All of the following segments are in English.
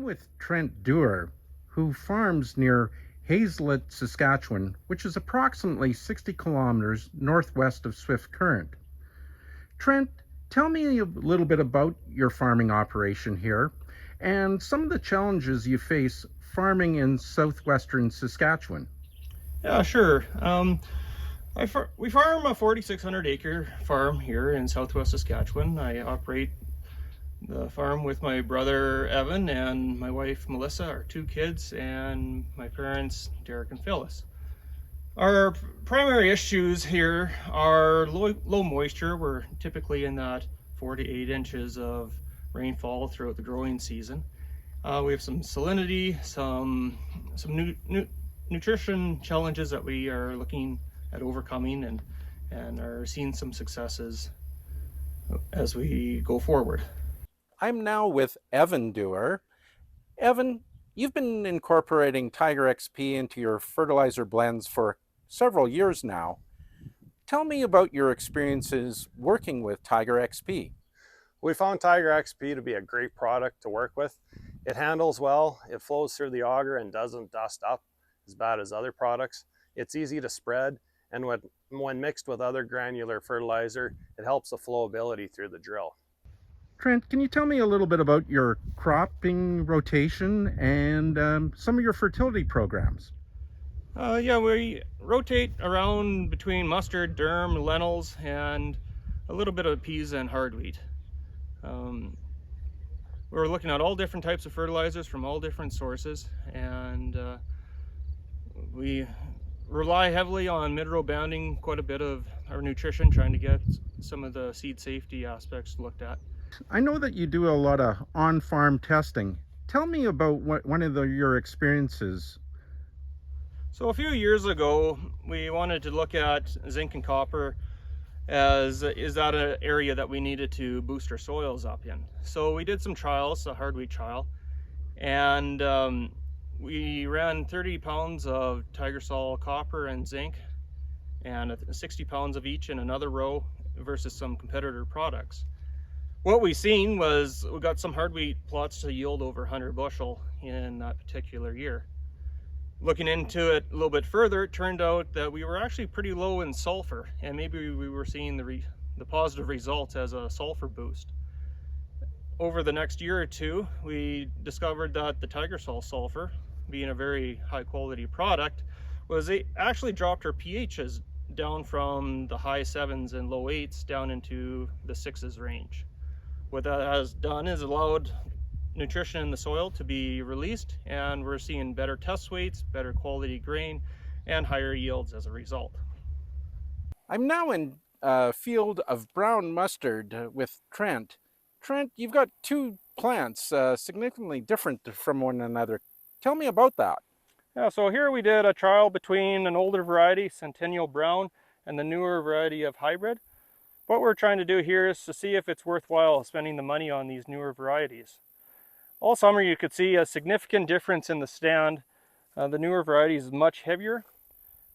with Trent Dewar, who farms near Hazlet, Saskatchewan, which is approximately 60 kilometers northwest of Swift Current. Trent, tell me a little bit about your farming operation here and some of the challenges you face farming in southwestern Saskatchewan. Yeah, sure. We farm a 4,600 acre farm here in southwest Saskatchewan. I operate the farm with my brother Evan and my wife Melissa, our two kids, and my parents Derek and Phyllis. Our primary issues here are low moisture. We're typically in that 4 to 8 inches of rainfall throughout the growing season. We have some salinity, some nutrition challenges that we are looking at overcoming and are seeing some successes as we go forward. I'm now with Evan Dewar. Evan, you've been incorporating Tiger XP into your fertilizer blends for several years now. Tell me about your experiences working with Tiger XP. We found Tiger XP to be a great product to work with. It handles well, it flows through the auger and doesn't dust up as bad as other products. It's easy to spread, and when mixed with other granular fertilizer, it helps the flowability through the drill. Trent, can you tell me a little bit about your cropping rotation and some of your fertility programs? Yeah, we rotate around between mustard, durum, lentils, and a little bit of peas and hard wheat. We're looking at all different types of fertilizers from all different sources, and we rely heavily on mid-row banding, quite a bit of our nutrition, trying to get some of the seed safety aspects looked at. I know that you do a lot of on-farm testing. Tell me about one of your experiences. So a few years ago, we wanted to look at zinc and copper as is that an area that we needed to boost our soils up in. So we did some trials, a hard wheat trial, and we ran 30 pounds of Tiger-Sul copper and zinc and 60 pounds of each in another row versus some competitor products. What we seen was we got some hard wheat plots to yield over 100 bushel in that particular year. Looking into it a little bit further, it turned out that we were actually pretty low in sulfur, and maybe we were seeing the positive results as a sulfur boost. Over the next year or two, we discovered that the Tiger-Sul sulfur, being a very high quality product, actually dropped our pHs down from the high 7s and low 8s down into the 6s range. What that has done is allowed nutrition in the soil to be released, and we're seeing better test weights, better quality grain, and higher yields as a result. I'm now in a field of brown mustard with Trent. Trent, you've got two plants significantly different from one another. Tell me about that. Yeah, so here we did a trial between an older variety, Centennial Brown, and the newer variety of Hybrid. What we're trying to do here is to see if it's worthwhile spending the money on these newer varieties. All summer you could see a significant difference in the stand. The newer variety is much heavier.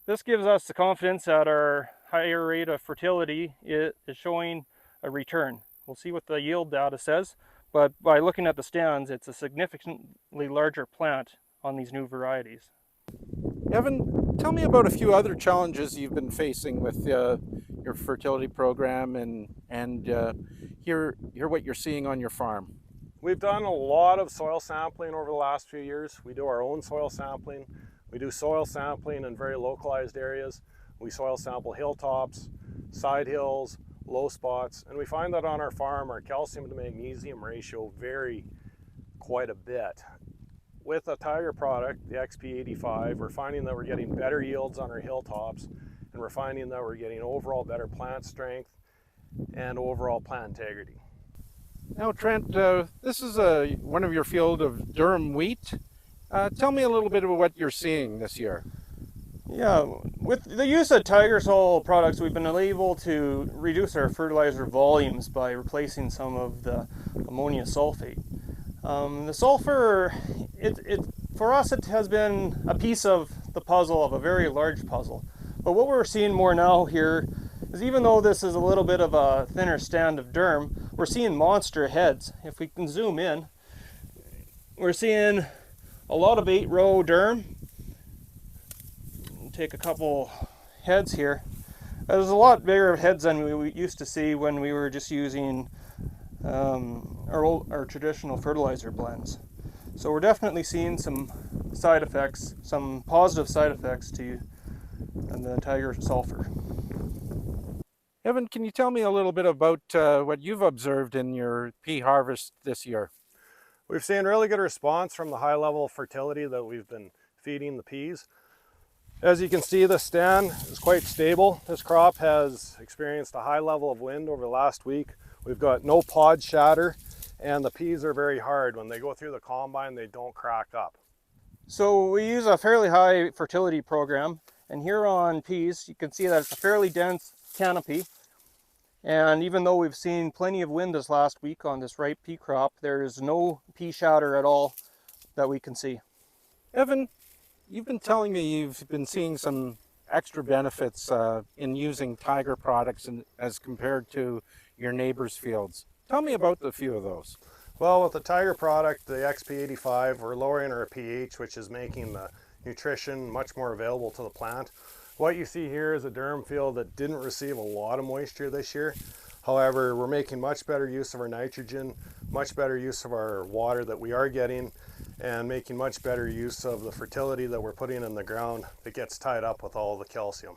This gives us the confidence that our higher rate of fertility is showing a return. We'll see what the yield data says, but by looking at the stands, it's a significantly larger plant on these new varieties. Evan, tell me about a few other challenges you've been facing with your fertility program and hear what you're seeing on your farm. We've done a lot of soil sampling over the last few years. We do our own soil sampling. We do soil sampling in very localized areas. We soil sample hilltops, side hills, low spots, and we find that on our farm our calcium to magnesium ratio vary quite a bit. With a Tiger product, the XP85, we're finding that we're getting better yields on our hilltops, and we're finding that we're getting overall better plant strength and overall plant integrity. Now, Trent, this is one of your field of durum wheat. Tell me a little bit about what you're seeing this year. Yeah, with the use of Tiger-Sul products, we've been able to reduce our fertilizer volumes by replacing some of the ammonia sulfate. The sulfur, for us, it has been a piece of the puzzle, of a very large puzzle. But what we're seeing more now here is, even though this is a little bit of a thinner stand of durum, we're seeing monster heads. If we can zoom in, we're seeing a lot of 8-row derm. Take a couple heads here. There's a lot bigger heads than we used to see when we were just using our traditional fertilizer blends. So we're definitely seeing some side effects, some positive side effects to the Tiger sulfur. Evan, can you tell me a little bit about what you've observed in your pea harvest this year? We've seen really good response from the high level of fertility that we've been feeding the peas. As you can see, the stand is quite stable. This crop has experienced a high level of wind over the last week. We've got no pod shatter, and the peas are very hard. When they go through the combine, they don't crack up. So we use a fairly high fertility program, and here on peas you can see that it's a fairly dense canopy, and even though we've seen plenty of wind this last week on this ripe pea crop, there is no pea shatter at all that we can see. Evan, you've been telling me you've been seeing some extra benefits in using Tiger products as compared to your neighbors' fields. Tell me about a few of those. Well, with the Tiger product, the XP85, we're lowering our pH, which is making the nutrition much more available to the plant. What you see here is a durum field that didn't receive a lot of moisture this year. However, we're making much better use of our nitrogen, much better use of our water that we are getting, and making much better use of the fertility that we're putting in the ground that gets tied up with all the calcium.